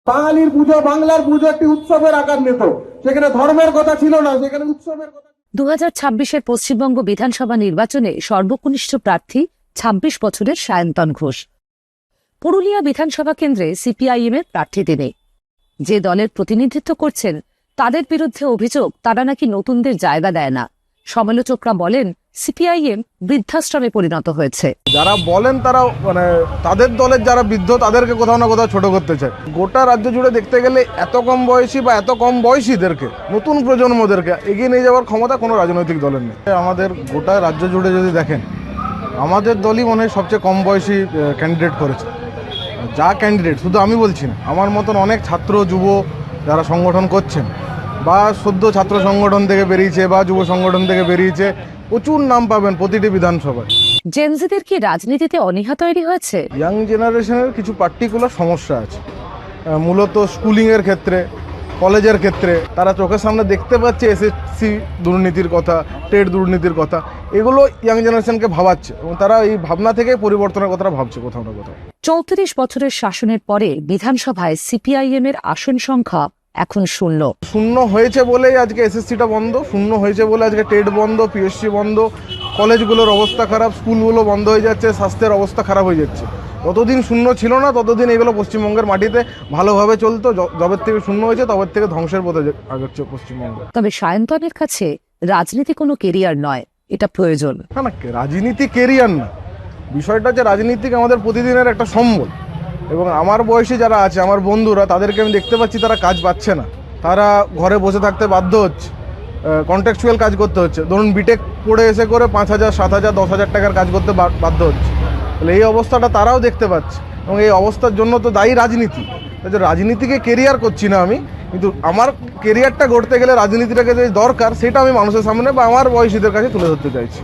বাঙালির পুজো, বাংলার পুজো একটি উৎসবের আকার নিত। সেখানে ধর্মের কথা ছিল না, সেখানে উৎসবের কথা। 2026-এর পশ্চিমবঙ্গ বিধানসভা নির্বাচনে সর্বকনিষ্ঠ প্রার্থী 26 বছরের সায়ন্তন ঘোষ। পুরুলিয়া বিধানসভা কেন্দ্রে সিপিআইএম এর প্রার্থী তিনি। যে দলের প্রতিনিধিত্ব করছেন তাদের বিরুদ্ধে অভিযোগ তারা নাকি নতুনদের জায়গা দেয় না। সমালোচকরা বলেন সিপিআইএম বৃদ্ধাশ্রমে পরিণত হয়েছে। যারা বলেন তারা তাদের দলের যারা বৃদ্ধ তাদেরকে কোথাও না কোথাও ছোট করতে চায়। গোটা রাজ্য জুড়ে দেখতে গেলে এত কম বয়সী বা এত কম বয়সীদেরকে, নতুন প্রজন্মদেরকে এগিয়ে নিয়ে যাওয়ার ক্ষমতা কোনো রাজনৈতিক দলের নেই। আমাদের গোটা রাজ্য জুড়ে যদি দেখেন, আমাদের দলই মনে হয় সবচেয়ে কম বয়সী ক্যান্ডিডেট করেছে। যা ক্যান্ডিডেট, শুধু আমি বলছি না, আমার মতন অনেক ছাত্র যুব যারা সংগঠন করছেন বা সদ্য ছাত্র সংগঠন থেকে বেরিয়েছে বা যুব সংগঠন থেকে বেরিয়েছে, প্রচুর নাম পাবেন প্রতিটি বিধানসভায়। জেনজিদের কি রাজনীতিতে অনীহা তৈরি হয়েছে? ইয়াং জেনারেশনের কিছু পার্টিকুলার সমস্যা আছে, মূলত স্কুলিংয়ের ক্ষেত্রে, কলেজের ক্ষেত্রে। তারা চোখের সামনে দেখতে পাচ্ছে এসএসসি দুর্নীতির কথা, টেট দুর্নীতির কথা, এগুলো ইয়াং জেনারেশনকে ভাবাচ্ছে এবং তারা এই ভাবনা থেকে পরিবর্তনের কথাটা ভাবছে কোথাও না কোথাও। 34 বছরের শাসনের পরে বিধানসভায় সিপিআইএম এর আসন সংখ্যা এখন শূন্য হয়েছে বলেই আজকে এসএসসিটা বন্ধ, শূন্য হয়েছে বলে আজকে টেট বন্ধ, পিএসসি বন্ধ, কলেজগুলোর অবস্থা খারাপ, স্কুলগুলো বন্ধ হয়ে যাচ্ছে, স্বাস্থ্যের অবস্থা খারাপ হয়ে যাচ্ছে। যতদিন শূন্য ছিল না ততদিন এগুলো পশ্চিমবঙ্গের মাটিতে ভালোভাবে চলতো। যবের থেকে শূন্য হয়েছে তবের থেকে ধ্বংসের পথে আগাচ্ছে পশ্চিমবঙ্গ। তবে সায়ন্তনের কাছে রাজনীতি কোনো কেরিয়ার নয়, এটা প্রয়োজন। না, রাজনীতি কেরিয়ার না, বিষয়টা যে রাজনীতিক আমাদের প্রতিদিনের একটা সম্বল। এবং আমার বয়সী যারা আছে, আমার বন্ধুরা, তাদেরকে আমি দেখতে পাচ্ছি তারা কাজ পাচ্ছে না, তারা ঘরে বসে থাকতে বাধ্য হচ্ছে, কন্ট্রাকচুয়াল কাজ করতে হচ্ছে। ধরুন বিটেক পড়ে এসে করে 5,000, 7,000, 10,000 টাকার কাজ করতে বাধ্য হচ্ছে। তাহলে এই অবস্থাটা তারাও দেখতে পাচ্ছে এবং এই অবস্থার জন্য তো দায়ী রাজনীতি। রাজনীতিকে কেরিয়ার করছি না আমি, কিন্তু আমার কেরিয়ারটা গড়তে গেলে রাজনীতিটাকে যে দরকার সেটা আমি মানুষের সামনে বা আমার বয়সীদের কাছে তুলে ধরতে চাইছি।